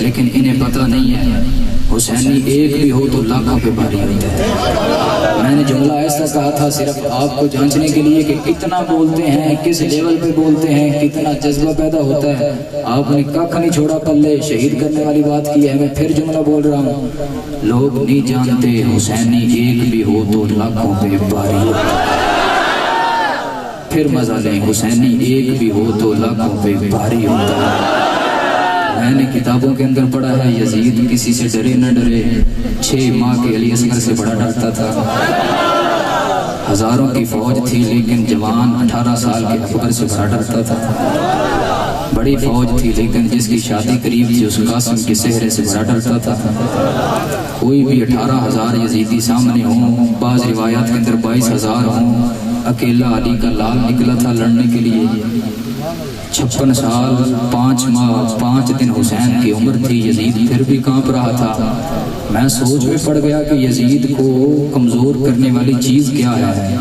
لیکن انہیں پتہ نہیں ہے حسینی ایک بھی ہو تو لاکھوں پہ بھاری ہوتا ہے۔ میں نے جملہ ایسا کہا تھا صرف آپ کو جانچنے کے لیے کہ کتنا بولتے ہیں، کس لیول پہ بولتے ہیں، کتنا جذبہ پیدا ہوتا ہے۔ آپ نے ککھ نہیں چھوڑا پلے، شہید کرنے والی بات کی ہے۔ میں پھر جملہ بول رہا ہوں، لوگ نہیں جانتے حسینی ایک بھی ہو تو لاکھوں پہ بھاری ہوتا ہے۔ پھر مزہ لیں، حسینی ایک بھی ہو تو لاکھوں پہ بھاری ہوتا ہے۔ میں نے کتابوں کے اندر پڑھا ہے یزید کسی سے ڈرے نہ ڈرے، 6 ماہ کے علی اصغر سے بڑا ڈرتا تھا۔ ہزاروں کی فوج تھی لیکن جوان 18 سال کے اکبر سے بڑا ڈرتا تھا۔ بڑی فوج تھی لیکن جس کی شادی قریب تھی اس قاسم کے سہرے سے بڑا ڈرتا تھا۔ کوئی بھی 18,000 یزیدی سامنے ہوں، بعض روایات کے اندر 22,000 ہوں، اکیلا علی کا لال نکلا تھا لڑنے کے لیے۔ 56 سال 5 ماہ 5 دن حسین کی عمر تھی، یزید پھر بھی کانپ رہا تھا۔ میں سوچ میں پڑ گیا کہ یزید کو کمزور کرنے والی چیز کیا ہے،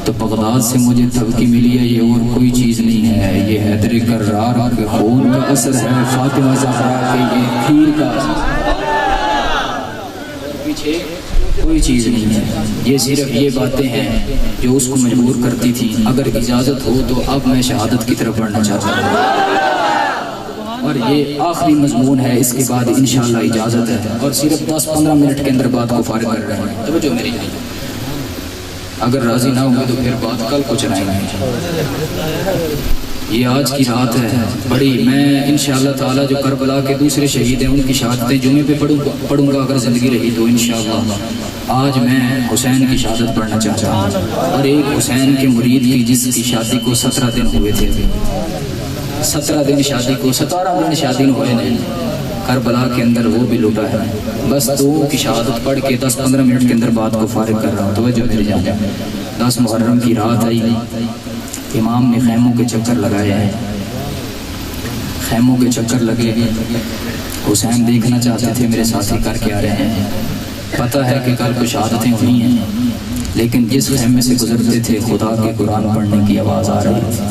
تو بغداد سے مجھے دھمکی ملی ہے یہ اور کوئی چیز نہیں ہے، یہ حیدر کرار کے خون کا اثر ہے، فاطمہ زہرا کے یہ کھیر کا پیچھے کوئی چیز نہیں ہے۔ یہ صرف یہ باتیں ہیں جو اس کو مجبور کرتی تھی۔ اگر اجازت ہو تو اب میں شہادت کی طرف بڑھنا چاہتا ہوں، اور یہ آخری مضمون ہے، اس کے بعد انشاءاللہ اجازت ہے، اور صرف 10-15 منٹ کے اندر بات کو فارغ کر رہے ہیں۔ توجہ میری، اگر راضی نہ ہوئے تو پھر بات کل کو چلائیں گے۔ یہ آج کی رات ہے بڑی، میں انشاءاللہ تعالی جو کربلا کے دوسرے شہید ہیں ان کی شہادتیں جمعے پہ پڑھوں گا اگر زندگی رہی تو انشاءاللہ۔ آج میں حسین کی شہادت پڑھنا چاہتا ہوں، اور ایک حسین کے مرید کی جس کی شادی کو 17 دن ہوئے تھے، 17 دن شادی کو، 17 دن شادی ہوئے نہیں، کربلا کے اندر وہ بھی لٹا ہے۔ بس دو کی شہادت پڑھ کے 10-15 منٹ کے اندر بات کو فارغ کر رہا ہوں۔ توجہ میری جان، 10 محرم کی رات آئی، امام نے خیموں کے چکر لگائے ہیں، خیموں کے چکر لگے، حسین دیکھنا چاہتے تھے، میرے ساتھی کر کے آ رہے ہیں۔ پتہ ہے کہ کل کو شہادتیں ہوئی ہیں، لیکن جس خیمے سے گزرتے تھے خدا کے قرآن پڑھنے کی آواز آ رہی تھی۔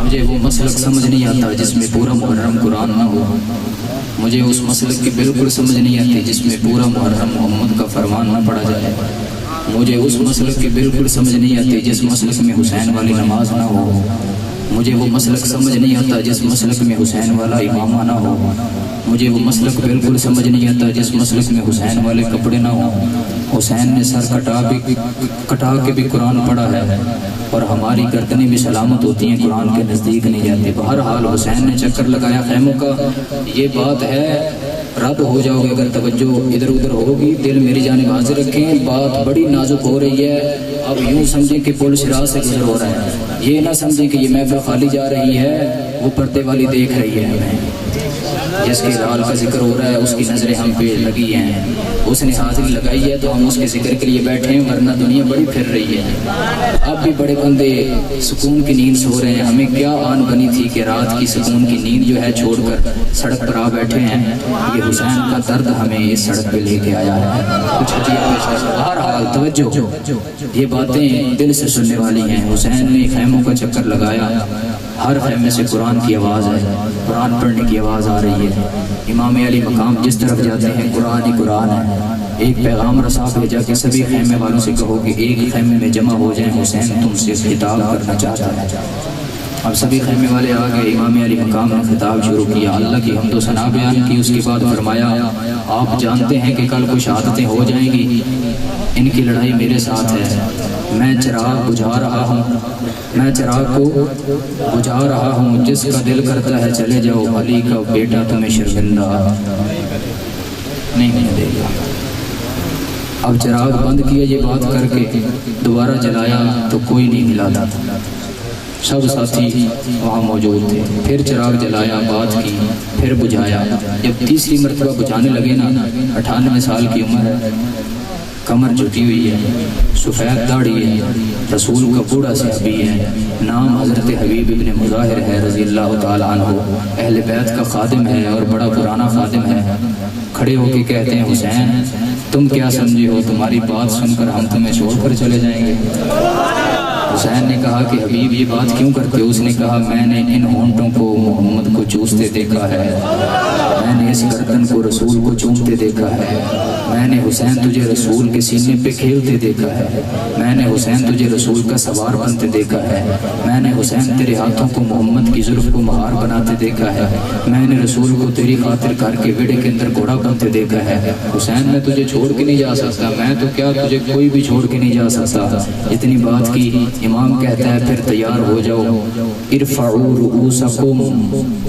مجھے وہ مسلک سمجھ نہیں آتا جس میں پورا محرم قرآن نہ ہو، مجھے اس مسلک کی بالکل سمجھ نہیں آتی جس میں پورا محرم محمد کا فرمان نہ پڑھا جائے، مجھے اس مسلک کی بالکل سمجھ نہیں آتی جس مسلک میں حسین والی نماز نہ ہو، مجھے وہ مسلک سمجھ نہیں آتا جس مسلک میں حسین والا امامہ نہ ہو، مجھے وہ مسلک بالکل سمجھ نہیں آتا جس مسلک میں حسین والے کپڑے نہ ہوں۔ حسین نے سر کٹا کے بھی قرآن پڑھا ہے، اور ہماری گردنیں بھی سلامت ہوتی ہیں، قرآن کے نزدیک نہیں جاتی۔ بہرحال حسین نے چکر لگایا خیموں کا، یہ بات ہے، رد ہو جاؤ گے اگر توجہ ادھر ادھر ہوگی، دل میری جانب حاضر رکھیں، بات بڑی نازک ہو رہی ہے۔ اب یوں سمجھیں کہ پل صراط سے گزر ہو رہا ہے، یہ نہ سمجھیں کہ یہ محفل خالی جا رہی ہے، وہ پردے والی دیکھ رہی ہے ہمیں، جس کے لال کا ذکر ہو رہا ہے اس کی نظریں ہم پہ لگی ہیں، اس نے حاضری لگائی ہے تو ہم اس کے ذکر کے لیے بیٹھے ہیں، ورنہ دنیا بڑی پھر رہی ہے۔ اب بھی بڑے بندے سکون کی نیند سو رہے ہیں، ہمیں کیا آن بنی تھی کہ رات کی سکون کی نیند جو ہے چھوڑ کر سڑک پر آ بیٹھے ہیں۔ یہ حسین کا درد ہمیں اس سڑک پہ لے کے آیا ہے، کچھ بہرحال توجہ، یہ باتیں دل سے سننے والی ہیں۔ حسین نے خیموں کا چکر لگایا، ہر خیمے سے قرآن کی آواز ہے، قرآن پڑھنے کی آواز آ رہی ہے۔ امام علی مقام جس طرف جاتے ہیں قرآن ہی قرآن ہے۔ ایک پیغام رسا بھیجا کہ سبھی خیمے والوں سے کہو کہ ایک خیمے میں جمع ہو جائیں، حسین تم سے خطاب کرنا چاہتا ہے۔ اب سبھی خیمے والے آ گئے، امام علی مقام نے خطاب شروع کیا، اللہ کی حمد و ثنا بیان کی، اس کے بعد فرمایا آپ جانتے ہیں کہ کل کو شہادتیں ہو جائیں گی، ان کی لڑائی میرے ساتھ ہے، میں چراغ بجھا رہا ہوں، میں چراغ کو بجھا رہا ہوں، جس کا دل کرتا ہے چلے جاؤ، علی کا بیٹا تمہیں شرمندہ نہیں ہونے دے گا۔ اب چراغ بند کیا، یہ بات کر کے دوبارہ جلایا تو کوئی نہیں ملا تھا، سب ساتھی وہاں موجود تھے۔ پھر چراغ جلایا، بات کی، پھر بجھایا، جب تیسری مرتبہ بجھانے لگے نا، 98 سال کی عمر ہے، کمر جھکی ہوئی ہے، سفید داڑھی ہے، رسول کا بوڑھا صحابی ہے، نام حضرت حبیب ابن مظاہر ہے رضی اللہ تعالیٰ عنہ، اہل بیت کا خادم ہے اور بڑا پرانا خادم ہے۔ کھڑے ہو کے کہتے ہیں حسین تم کیا سمجھے ہو، تمہاری بات سن کر ہم تمہیں چھوڑ کر چلے جائیں گے؟ حسین نے کہا کہ حبیب یہ بات کیوں کرتے ہو؟ اس نے کہا میں نے ان ہونٹوں کو محمد کو چوستے دیکھا ہے، میں نے اس گردن کو رسول کو چومتے دیکھا ہے، میں نے حسین تجھے رسول کے سینے پہ کھیلتے دیکھا ہے، میں نے حسین تجھے رسول کا سوار بنتے دیکھا ہے، میں نے حسین تیرے ہاتھوں کو محمد کی زلف کو مہار بناتے دیکھا ہے، میں نے رسول کو تیری خاطر کر کے ویڑے کے اندر گھوڑا بنتے دیکھا ہے۔ حسین میں تجھے چھوڑ کے نہیں جا سکتا، میں تو کیا تجھے کوئی بھی چھوڑ کے نہیں جا سکتا۔ اتنی بات کی، امام کہتا ہے پھر تیار ہو جاؤ، ارفعوا رؤوسکم،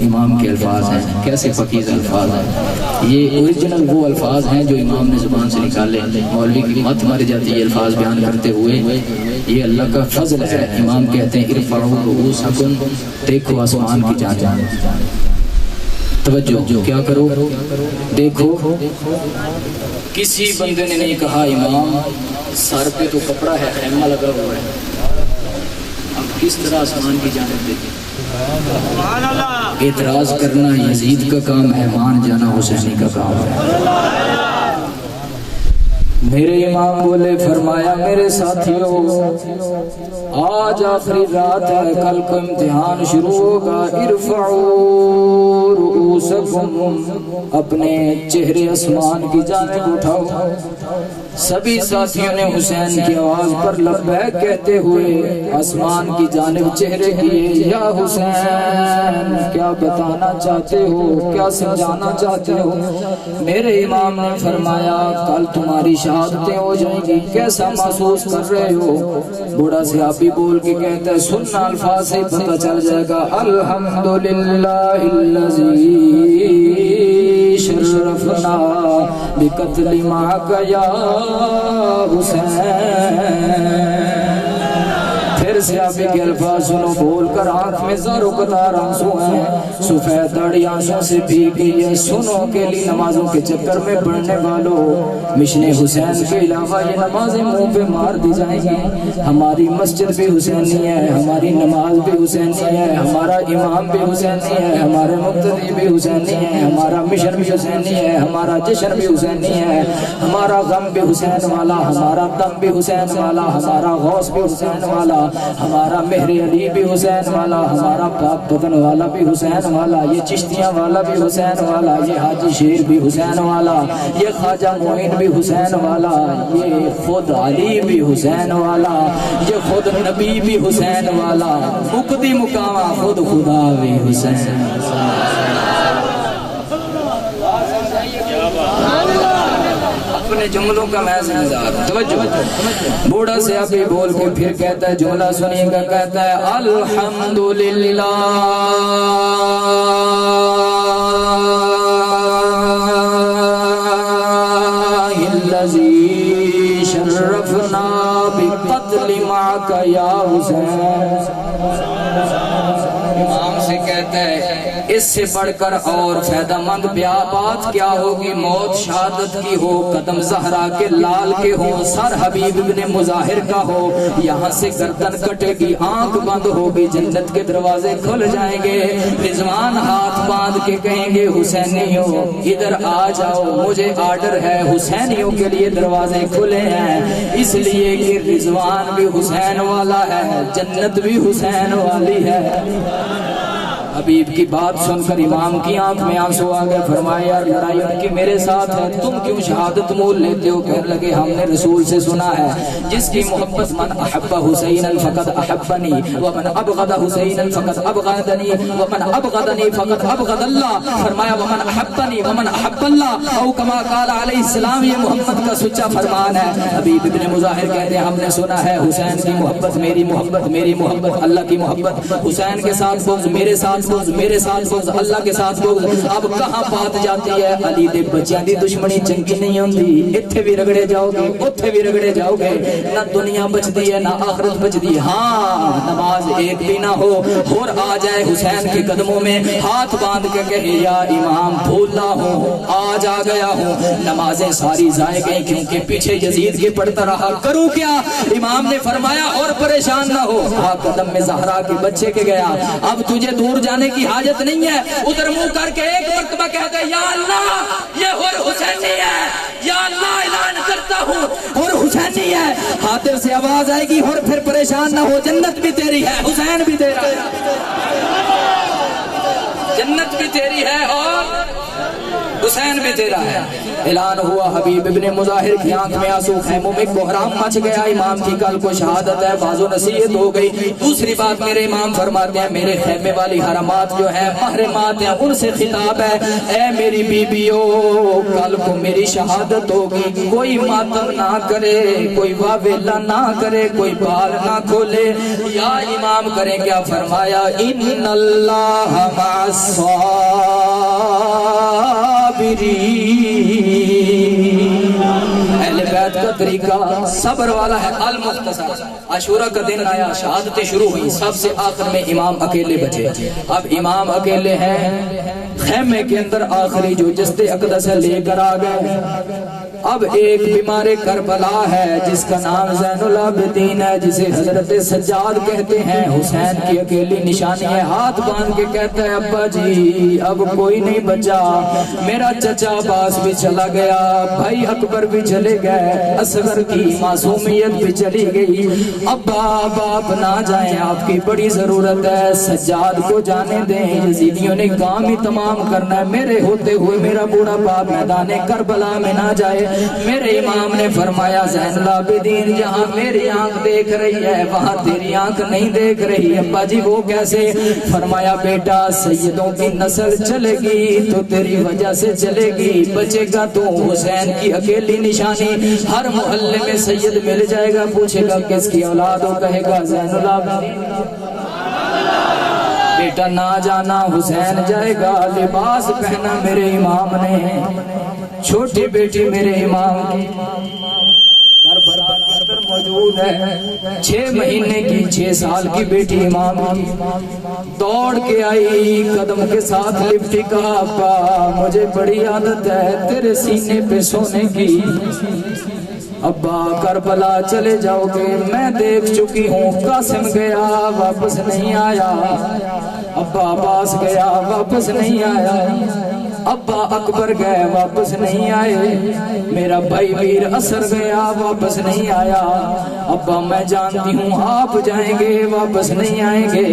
امام کے الفاظ ہیں، کیسے پاکیزہ الفاظ ہیں، یہ اوریجنل وہ الفاظ ہیں جو امام نے زبان سے نکالے، مولوی کی مت مر جاتی ہے الفاظ بیان کرتے ہوئے، یہ اللہ کا فضل ہے۔ امام کہتے ہیں ارفعوا رؤوسکم، دیکھو آسمان کی جانب، توجہ کیا کرو، دیکھو۔ کسی بندے نے نہیں کہا امام سر پہ تو کپڑا ہے، خیمہ لگا ہوا ہے، اب کس طرح آسمان کی جانب دیکھیں؟ اعتراض کرنا یزید کا کام ہے، مان جانا حسینی کا کام ہے۔ میرے امام بولے، فرمایا میرے ساتھیوں آج آخری رات ہے، کل کو امتحان شروع ہوگا، ارفعوا رؤوسکم، اپنے چہرے آسمان کی جانب اٹھاؤ۔ سبھی ساتھیوں نے حسین کی آواز پر لبیک کہتے ہوئے آسمان کی جانب چہرے کیے۔ یا حسین کیا بتانا چاہتے ہو، کیا سمجھانا چاہتے ہو؟ میرے امام نے فرمایا کل تمہاری شہادتیں ہو جائیں گی، کیسا محسوس کر رہے ہو؟ بوڑھا صحابی بول کے کہتا ہے، سننا الفاظ سے پتہ چل جائے گا، الحمدللہ الذی شرفنا بقتل معک یا حسین۔ پھر صحابی کے الفاظ سنو، بول کر آنکھ میں زاروں قطار آنسو ہیں، سفید داڑھی آنسوں سے بھیگ گئی ہے۔ سنو اکیلی نمازوں کے چکر میں پڑھنے والوں، مشن حسین کے علاوہ یہ نمازیں منہ پہ مار دی جائیں گی۔ ہماری مسجد بھی حسینی ہے، ہماری نماز بھی حسینی ہے، ہمارا امام بھی حسینی ہے، ہمارے مقتدی بھی حسینی ہے، ہمارا مشن بھی حسینی ہے، ہمارا جشن بھی حسینی ہے، ہمارا غم بھی حسین والا، ہمارا دم بھی حسین والا، ہمارا غوث بھی حسین والا، ہمارا مہر علی بھی حسین والا، ہمارا پاک بدن والا بھی حسین والا، یہ چشتیاں والا بھی حسین والا، یہ حاجی شیر بھی حسین والا، یہ خواجہ معین بھی حسین والا، یہ خود علی بھی حسین والا، یہ خود نبی بھی حسین والا، مقدی مقامہ خود خدا بھی حسین۔ اپنے جملوں کا میں سمجھدار ہوں، توجہ۔ بوڑھا صحابی بول کے پھر کہتا ہے، جملہ سنیے گا، کہتا ہے الحمدللہ الذی شرفنا بقتل معک یا حسین۔ امام سے کہتا ہے اس سے بڑھ کر اور فائدہ مند بات کیا ہوگی؟ موت شہادت کی ہو، قدم زہرا کے لال کے ہو، سر حبیب ابن مظاہر کا ہو، یہاں سے گردن کٹے گی، آنکھ بند ہوگی، جنت کے دروازے کھل جائیں گے، رضوان ہاتھ باندھ کے کہیں گے حسینیوں ادھر آ جاؤ، مجھے آرڈر ہے، حسینیوں کے لیے دروازے کھلے ہیں، اس لیے کہ رضوان بھی حسین والا ہے، جنت بھی حسین والی ہے۔ حبیب کی بات سن کر امام کی آنکھ میں آنسو آ گئے، فرمایا یار لڑائی ان کی میرے ساتھ ہے، تم کیوں شہادت مول لیتے ہو؟ کہنے لگے ہم نے رسول سے سنا ہے جس کی محبت، من احب حسین فقد احبنی ومن ابغض حسین فقد ابغضنی ومن ابغضنی فقد ابغض اللہ۔ فرمایا ومن احبنی ومن احب اللہ، او کما قال علیہ السلام، یہ محمد کا سچا فرمان ہے۔ حبیب ابن مظاہر کہتے ہیں ہم نے سنا ہے حسین کی محبت، میری محبت، میری محبت اللہ کی محبت، حسین کے ساتھ بغض، میرے ساتھ بغض، میرے ساتھ بغض، اللہ کے ساتھ بغض۔ اب کہاں بات جاتی ہے؟ علی دے بچیاں دی دشمنی چنگی نہیں ہوندی، اتھے بھی رگڑے جاؤ گے، اتھے بھی رگڑے جاؤ گے، نہ دنیا بچدی ہے نہ آخرت بچدی۔ ہاں نماز ایک بھی نہ ہو اور آ جائے حسین کے قدموں میں ہاتھ باندھ کے کہے یا امام بھولا ہوں، آج آ گیا ہوں، نمازیں ساری ضائع گئیں کیونکہ پیچھے یزید کے پڑھتا رہا، کروں کیا؟ امام نے فرمایا اور پریشان نہ ہو، قدم میں زہرا کے بچے کے گیا، اب تجھے دور جانا جانے کی حاجت نہیں ہے. ادھر منہ کر کے ایک مرتبہ کہتے ہیں یا اللہ یہ اور حسینی ہے, یا اللہ اعلان کرتا ہوں اور حسینی ہے. حاضر سے آواز آئے گی اور پھر پریشان نہ ہو, جنت بھی تیری ہے, حسین بھی تیرا ہے, جنت بھی تیری ہے اور حسین بھی تیرا ہے. اعلان ہوا, حبیب ابن مظاہر کی آنکھ میں آنسو, خیموں میں کوہرام مچ گیا. امام کی کل کو شہادت ہے, باز و نصیحت ہو گئی. دوسری بات میرے امام فرماتے ہیں میرے خیمے والی حرمات جو ہیں محرمات ہیں, ان سے خطاب ہے اے میری بیبیو کل کو میری شہادت ہوگی, کوئی ماتم نہ کرے, کوئی واویلا نہ کرے, کوئی بال نہ کھولے. یا امام کریں کیا فرمایا, ان اللہ مع اہل بیت کا طریقہ صبر والا ہے. المختصر عاشورہ کا دن آیا, شہادتیں شروع ہوئی, سب سے آخر میں امام اکیلے بچے. اب امام اکیلے ہیں, خیمے کے اندر آخری جو جسد اقدس ہے لے کر آ گئے. اب ایک بیمار کربلا ہے جس کا نام زین العابدین ہے, جسے حضرت سجاد کہتے ہیں. حسین کی اکیلی نشانی ہے, ہاتھ باندھ کے کہتا ہے ابا جی اب کوئی نہیں بچا, میرا چچا عباس بھی چلا گیا, بھائی اکبر بھی چلے گئے, اصغر کی معصومیت بھی چلی گئی. ابا باپ نہ جائیں, آپ کی بڑی ضرورت ہے, سجاد کو جانے دیں, یزیدیوں نے کام ہی تمام کرنا ہے, میرے ہوتے ہوئے میرا بوڑھا باپ میدان کربلا میں نہ جائے. میرے امام نے فرمایا زین العابدین جہاں میری آنکھ دیکھ رہی ہے وہاں تیری آنکھ نہیں دیکھ رہی. ابا جی وہ کیسے؟ فرمایا بیٹا سیدوں کی نسل چلے گی تو تیری وجہ سے چلے گی, بچے گا تو حسین کی اکیلی نشانی. ہر محلے میں سید مل جائے گا, پوچھے گا کس کی اولاد ہو, کہے گا زین العابدین. بیٹا نہ جانا حسین جائے گا. لباس پہنا میرے امام نے, چھوٹی بیٹی میرے امام کی کربلا کے اندر موجود ہے, 6 مہینے کی 6 سال کی بیٹی امام کی دوڑ کے آئی, قدم کے ساتھ لپٹی, کہا ابا مجھے بڑی عادت ہے تیرے سینے پہ سونے کی, ابا کربلا چلے جاؤ گے, میں دیکھ چکی ہوں. قاسم گیا واپس نہیں آیا, ابا عباس گیا واپس نہیں آیا, ابا اکبر گئے واپس نہیں آئے, میرا بھائی ویر اثر گیا واپس نہیں آیا. ابا میں جانتی ہوں آپ جائیں گے واپس نہیں آئیں گے,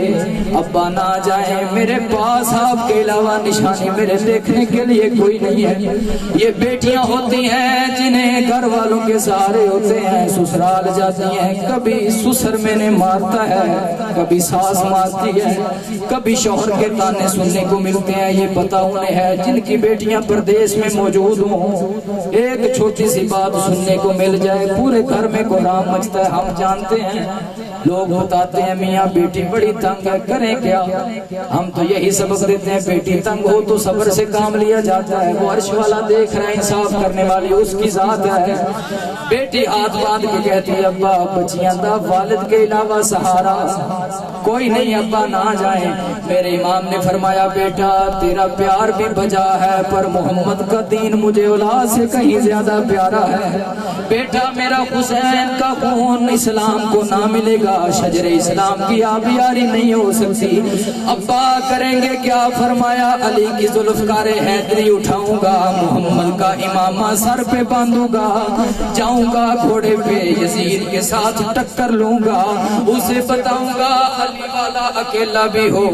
ابا نہ جائیں, میرے پاس آپ کے علاوہ نشانی میرے دیکھنے کے لیے کوئی نہیں ہے. یہ بیٹیاں ہوتی ہیں جنہیں گھر والوں کے سہارے ہوتے ہیں, سسرال جاتی ہیں, کبھی سسر میں نے مارتا ہے, کبھی ساس مارتی ہے, کبھی شوہر کے تانے سننے کو ملتے ہیں. یہ پتہ انہیں ہے جن کی بیٹیاں پردیس میں موجود ہوں, ایک چھوٹی سی بات سننے کو مل جائے پورے گھر میں کوہرام مچتا ہے. ہم جانتے ہیں, لوگ بتاتے ہیں میاں بیٹی بڑی تنگ ہے, کریں کیا؟ ہم تو یہی سبق دیتے ہیں بیٹی تنگ ہو تو صبر سے کام لیا جاتا ہے, وہ عرش والا دیکھ رہا ہے, انصاف کرنے والی اس کی ذات ہے. بیٹی ہاتھ باندھ کے کہتی ہے ابا بچیاں دا والد کے علاوہ سہارا کوئی نہیں, ابا نہ جائیں. میرے امام نے فرمایا بیٹا تیرا پیار بھی بجا ہے پر محمد کا دین مجھے اولاد سے کہیں زیادہ پیارا ہے. بیٹا میرا حسین کا خون اسلام کو نہ ملے گا, شجر اسلام کی آبیاری نہیں ہو سکتی. ابا کریں گے کیا؟ فرمایا علی کی ذوالفقار حیدری اٹھاؤں گا, محمد کا امامہ سر پہ باندھوں گا, جاؤں گا گھوڑے پہ یزید کے ساتھ ٹکر لوں گا, اسے بتاؤں گا علی والا اکیلا بھی ہو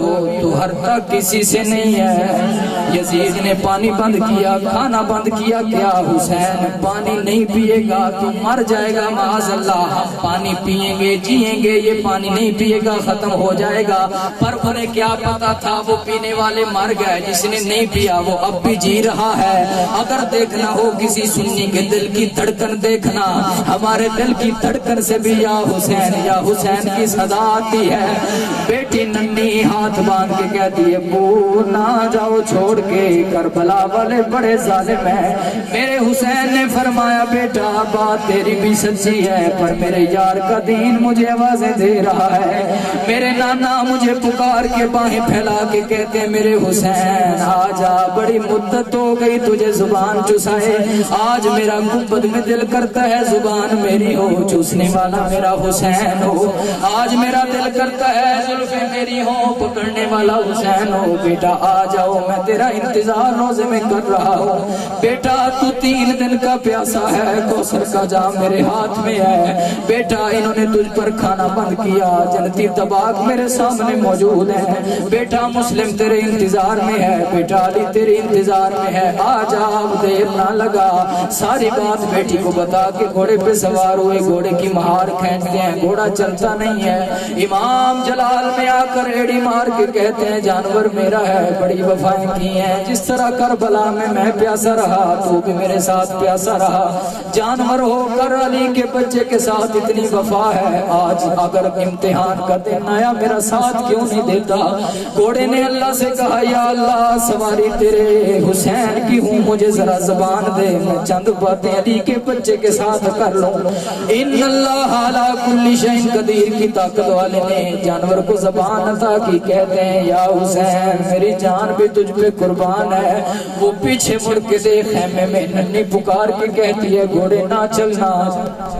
تو ہر تک کسی سے نہیں ہے. یزید نے پانی بند کیا, کھانا بند کیا, کیا حسین پانی نہیں پیے گا تو مر جائے گا, معاذ اللہ. ہم پانی پیئیں گے جیئیں گے, یہ پانی نہیں پیے گا ختم ہو جائے گا. پر انہیں کیا پتا تھا وہ پینے والے مر گئے, جس نے نہیں پیا وہ اب بھی جی رہا ہے. اگر دیکھنا ہو کسی سنی کے دل کی دھڑکن دیکھنا, ہمارے دل کی دھڑکن سے بھی یا حسین کی صدا آتی ہے. بیٹی ننھی ہاتھ باندھ کے کہتی ہے بو نہ جاؤ چھوڑ کے کربلا والے بڑے ظالم ہیں. میرے حسین نے فرمایا بیٹا بات تیری بھی سچی ہے پر میرے یار کا دین مجھے آوازیں دے رہا ہے. میرے نانا مجھے پکار کے باہیں پھیلا کے کہتے ہیں میرے حسین آجا بڑی مدت ہو گئی تجھے زبان چسائے, آج میرا گنبد میں دل کرتا ہے زبان میری ہو, چوسنے والا میرا حسین ہو. آج میرا دل کرتا ہے زلفیں میری ہو, پکڑنے والا حسین ہو. بیٹا آ جاؤ میں تیرا انتظار روزے میں کر رہا ہوں. بیٹا تو 3 دن کا پیاسا ہے, کوثر کا جام میرے ہاتھ میں ہے. بیٹا انہوں نے تجھ پر کھانا بند کیا, جنتی طباق میرے سامنے موجود ہے. بیٹا مسلم تیرے انتظار میں ہے, بیٹا علی تیرے انتظار میں ہے. آ جا دیر نہ لگا. ساری بات بیٹی کو بتا کے گھوڑے پہ سوار ہوئے. گھوڑے کی مہار کھینچتے ہیں, گھوڑا چلتا نہیں ہے. امام جلال میں آ کر ایڑی مار کے کہتے ہیں جانور میرا ہے, بڑی وفائیں کی ہیں. جس طرح کربلا میں پیاسا رہا تو بھی میرے ساتھ پیاسا رہا. جانور ہو کر علی کے بچے کے ساتھ اتنی وفا ہے, آج اگر امتحان کا دن آیا میرا ساتھ کیوں نہیں دیتا. گھوڑے نے اللہ سے کہا یا اللہ سواری تیرے حسین کی ہوں, مجھے ذرا زبان دے, میں چند باتیں علی کے بچے کے ساتھ کر لوں. ان اللہ علی کل شیء قدیر کی طاقت والے نے جانور کو زبان عطا کی. کہتے ہیں یا حسین میری جان بھی تجھ پہ قربان ہے. وہ پیچھے مڑ کے دیکھ خیمے میں ننھی پکار کے کہتی ہے گھوڑے نہ چلنا,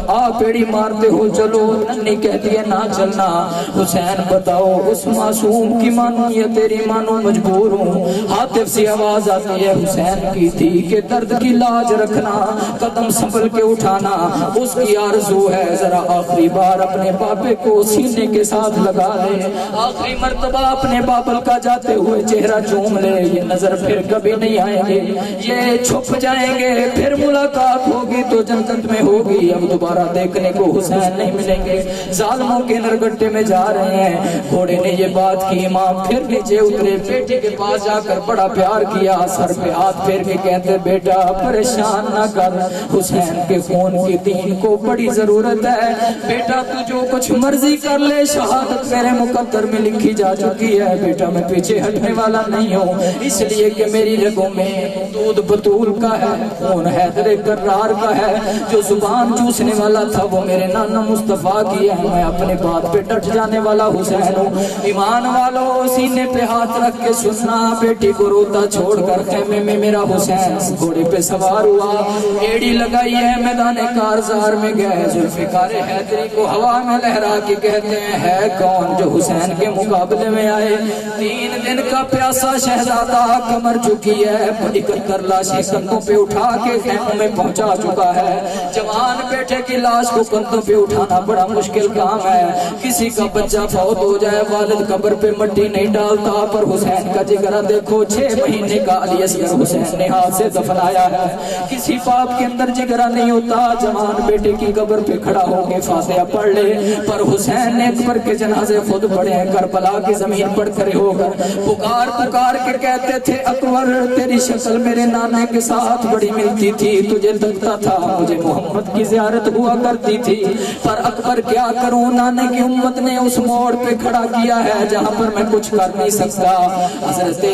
آپ ایڑی مارتے ہو چلو. ننھی کہتی ہے نہ چلنا. حسین بتاؤ اس معصوم کی مانوں یا تیری مانوں, مجبور ہوں. حاطف سے آواز آتی ہے حسین کی تھی کہ درد کی لاج رکھنا, قدم سنبھل کے اٹھانا. اس کی آرزو ہے ذرا آخری بار اپنے باپے کو سینے کے ساتھ لگا لے, آخری مرتبہ اپنے بابل کا جاتے ہوئے چہرہ چوم لے. یہ نظر پھر کبھی نہیں آئیں گے, یہ چھپ جائیں گے, پھر ملاقات ہوگی تو جنت میں ہوگی. اب دوبارہ دیکھنے کو حسین نہیں ملیں گے. ظالموں کے نرگٹے میں جا رہے ہیں. گھوڑے نے یہ بات کی, امام پھر نیچے اترے, بیٹے کے پاس جا کر بڑا پیار کیا, سر پہ ہاتھ پھیر کے کہتے بیٹا پریشان نہ کر, حسین کے خون کی دین کو بڑی ضرورت ہے. بیٹا تو جو کچھ مرضی کر لے, شہادت میرے مقدر میں لکھی جا چکی ہے. بیٹا میں پیچھے ہٹنے والا نہیں ہوں, اس لیے کہ میری رگوں میں دودھ بطول کا ہے, خون حیدر کرار کا ہے. جو زبان چوسنے والا تھا وہ میرے نانا مصطفیٰ کی ہے. میں اپنے بات پہ ڈٹ جانے والا حسین ہوں. ایمان والوں سینے پہ ہاتھ رکھ کے سننا, بیٹی کو روتا چھوڑ کر خیمے میں میرا حسین گھوڑے پہ سوار ہوا. ایڑی لگائی ہے میدان کارزار میں گئے. ذوالفقار حیدری کو ہوا میں لہرا کے کہتے ہیں ہے کون جو حسین کے مقابلے میں آئے. 3 دن کا پیاسا شہزادہ کمر چکی ہے, 71 لاشیں کندھوں پہ اٹھا کے خیموں میں پہنچا چکا ہے. جوان بیٹے کی لاش کو کندھوں پہ اٹھانا بڑا مشکل کام ہے. کسی کا بچہ فوت ہو جائے والد قبر پہ مٹی نہیں ڈالتا, پر حسین کا جگرہ دیکھو 6 مہینے کا علی اصغر حسین نے ہاتھ سے دفنایا ہے. کسی باپ کے اندر جگرہ نہیں ہوتا جوان بیٹے کی قبر پہ کھڑا ہو کے فاتحہ پڑھ لے, پر حسین نے اکبر کے جنازے خود پڑھے ہیں. کربلا کی زمین پر کھڑے ہو کر پکار پکار کے کہتے تھے اکبر تیری شکل میرے نانے کے ساتھ بڑی ملتی تھی, تجھے لگتا تھا مجھے محمد کی زیارت ہوا کرتی تھی, پر اکبر کیا کروں نانے کی امت نے اس موڑ پہ کھڑا کیا ہے جہاں پر میں کچھ کر نہیں سکتا. حضرت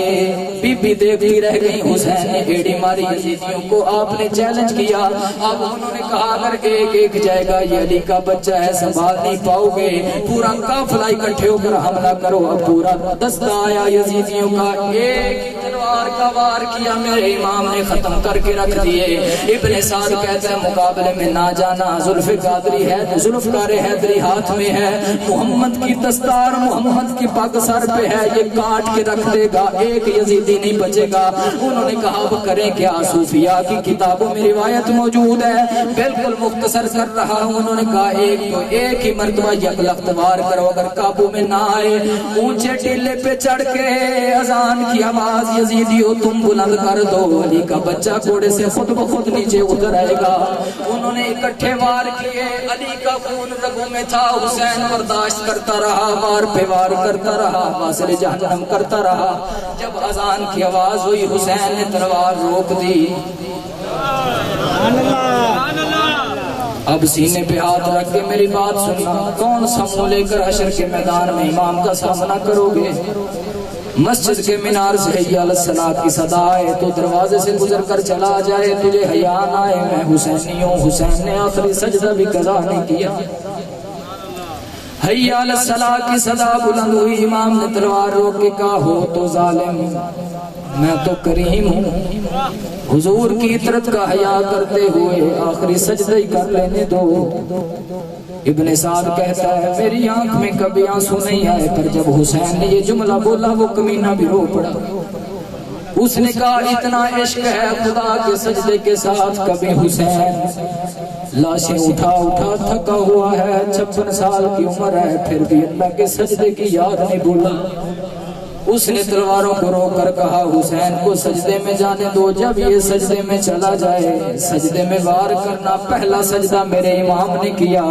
بی بی دیکھتی رہ گئی. حسین نے ایڑی ماری یزیدیوں کو, آپ نے چیلنج کیا. اب انہوں نے کہا اگر ایک جائے گا یہ علی کا بچہ ہے سنبھال نہیں پاؤ گے, پورا قافلہ اکٹھے ہو کر حملہ کرو. اب پورا دستہ آیا یزیدیوں کا, ایک تلوار کا وار کیا میرے امام نے ختم کر کے رکھ دیے. ابن سعد کہتا ہے مقابلے میں نہ جانا, ذوالفقار حیدری ہاتھ میں ہے, محمد کی دستار محمد کی پگ سر پہ ہے, یہ کاٹ کے رکھ دے گا, ایک یزیدی نہیں بچے گا. انہوں نے کہا اب کریں کیا, صوفیاء کی کتابوں میں روایت موجود ہے, بالکل مختصر کر رہا ہوں. انہوں نے کہا ایک ہی مرتبہ یکلخت وار کرو, اگر قابو میں نہ آئے اونچے ٹیلے پہ چڑھ کے اذان کی آواز یزیدیو تم بلند کر دو, علی کا بچہ گھوڑے سے خود بخود نیچے اتر آئے گا. انہوں نے اکٹھے وار کیے, علی کا خون رگوں میں تھا, حسین برداشت کرتا رہا, وار پہ وار کرتا رہا, واصل جہنم کرتا رہا. جب اذان کی آواز ہوئی حسین نے تلوار روک دی. اب سینے پہ ہاتھ رکھ کے میری بات سننا, کون سا منہ لے کر حشر کے میدان میں امام کا سامنا کرو گے؟ مسجد کے مینار سے حی علی الصلاۃ کی صدا آئے تو دروازے سے گزر کر چلا جائے، تجھے حیا نہ آئے میں حسینی ہوں۔ حسین نے آخری سجدہ بھی قضا نہیں کیا۔ حی علی الصلاۃ کی صدا بلند ہوئی، امام نے تلوار روک کے کہا ہو تو ظالم میں تو کریم ہوں، حضور کی عطرت کا حیا کرتے ہوئے آخری سجدہ ہی کر لینے دو۔ ابن سعد کہتا ہے میری آنکھ میں کبھی آنسو نہیں آئے، پر جب حسین نے یہ جملہ بولا وہ کمینہ بھی رو پڑا۔ اس نے کہا اتنا عشق ہے خدا کے سجدے کے ساتھ کبھی حسین لاشیں اٹھا اٹھا تھکا ہوا ہے، 56 سال کی عمر ہے، پھر بھی اللہ کے سجدے کی یاد نہیں بھولا۔ اس نے تلواروں کو روک کر کہا حسین کو سجدے میں جانے دو، جب یہ سجدے میں چلا جائے سجدے میں وار کرنا۔ پہلا سجدہ میرے امام نے کیا،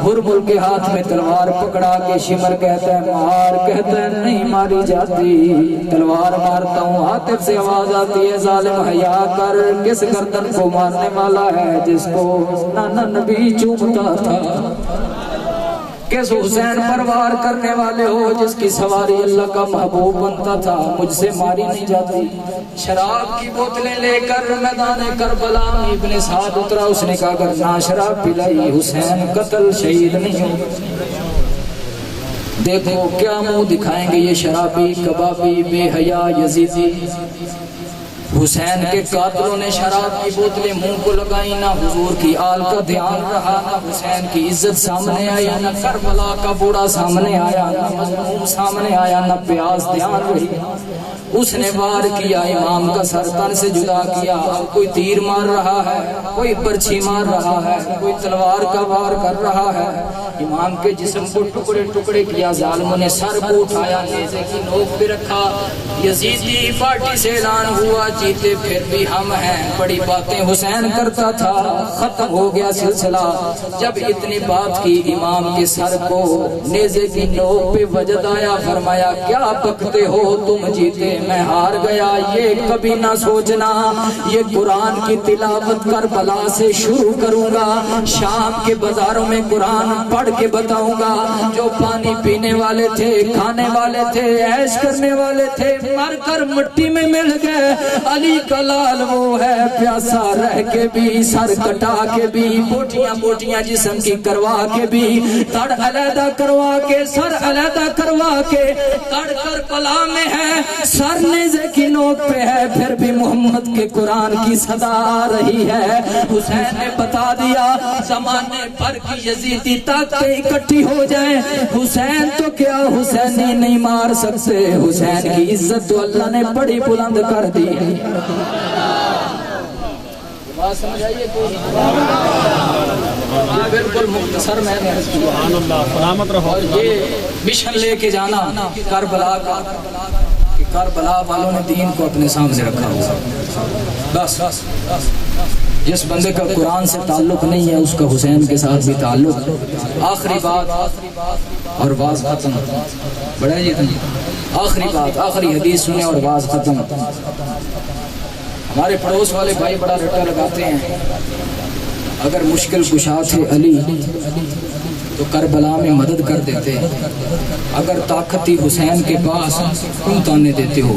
ہرمل کے ہاتھ میں تلوار پکڑا کے شمر کہتا ہے مار، کہتا ہے نہیں ماری جاتی، تلوار مارتا ہوں۔ عاطف سے آواز آتی ہے ظالم حیا کر، کس گردن کو مارنے والا ہے جس کو نانا نبی چومتا تھا؟ کس حسین پر وار کرنے والے ہو جس کی سواری اللہ کا محبوب بنتا تھا؟ مجھ سے ماری نہیں جاتی۔ شراب کی بوتلیں لے کر میدان کربلا میں ابن سعد اترا، اس نے کہا اگر نہ شراب پلائی حسین قتل شہید نہیں ہو۔ دیکھو کیا منہ دکھائیں گے یہ شرابی کبابی بے حیا یزیدی۔ حسین کے قاتلوں نے شراب کی بوتلیں منہ کو لگائی، نہ حضور کی آل کا دھیان رہا، نہ حسین کی عزت سامنے آئی، نہ کربلا کا بوڑھا سامنے آیا، نہ مظلوم سامنے آیا، نہ پیاس دھیان رہی۔ اس نے وار کیا، امام کا سر تن سے جدا کیا۔ اب کوئی تیر مار رہا ہے، کوئی برچھی مار رہا ہے، کوئی تلوار کا وار کر رہا ہے۔ امام کے جسم کو ٹکڑے ٹکڑے کیا، ظالموں نے سر کو اٹھایا، نیزے کی نوک پہ رکھا۔ یزیدی پارٹی سے اعلان ہوا جیتے پھر بھی ہم ہیں، بڑی باتیں حسین کرتا تھا، ختم ہو گیا سلسلہ۔ جب اتنی بات کی امام کے سر کو نیزے کی نوک پہ وجد آیا، فرمایا کیا بکتے ہو تم جیتے میں ہار گیا، یہ کبھی نہ سوچنا یہ قرآن کی تلاوت کربلا سے شروع کروں گا، شام کے بازاروں میں قرآن پڑھ کے بتاؤں گا۔ جو پانی پینے والے تھے، کھانے والے تھے، عیش کرنے والے تھے، مر کر مٹی میں مل گئے۔ علی کا لال وہ ہے پیاسا رہ کے بھی، سر کٹا کے بھی، بوٹیاں بوٹیاں جسم کی کروا کے بھی، تڑ علیحدہ کروا کے سر علیحدہ کروا کے، تڑ کربلا میں ہے سر نیزے کی نوک پہ ہے، پھر بھی محمد کے قرآن کی صدا آ رہی ہے۔ حسین نے بتا دیا زمانے بھر کی یزیدی طاقتیں اکٹھی ہو جائیں، حسین تو کیا حسینی نہیں مار سکتے۔ حسین کی عزت تو اللہ نے بڑی بلند کر دی ہے۔ بات سمجھ آئیے کوئی؟ یہ بالکل مختصر میں نے سبحان اللہ سلامت رہو۔ اور یہ مشن لے کے جانا کربلا کا، کربلا والوں نے دین کو اپنے سامنے رکھا ہوا۔ بس جس بندے کا قرآن سے تعلق نہیں ہے اس کا حسین کے ساتھ بھی تعلق۔ آخری بات اور باز ختم، بڑھائے جی آخری بات، آخری حدیث سنیں اور باز ختم۔ ہمارے پڑوس والے بھائی بڑا رٹا لگاتے ہیں، اگر مشکل کشا تھے علی تو کربلا میں مدد کر دیتے، اگر طاقت تھی حسین کے پاس کیوں تانے دیتے ہو؟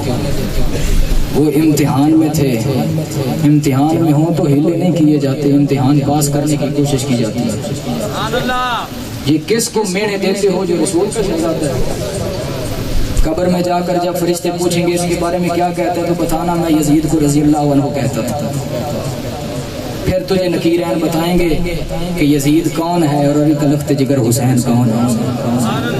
وہ امتحان میں تھے، امتحان میں ہوں تو ہیلے نہیں کیے جاتے، امتحان پاس کرنے کی کوشش کی جاتی ہے۔ یہ کس کو میڑے دیتے ہو جو رسول کا شہزادہ ہے؟ قبر میں جا کر جب فرشتے پوچھیں گے اس کے بارے میں کیا کہتے ہیں تو بتانا میں یزید کو رضی اللہ عنہ کہتا تھا۔ پھر تجھے نکیرین بتائیں گے کہ یزید کون ہے اور علی کا لخت جگر حسین کون ہے۔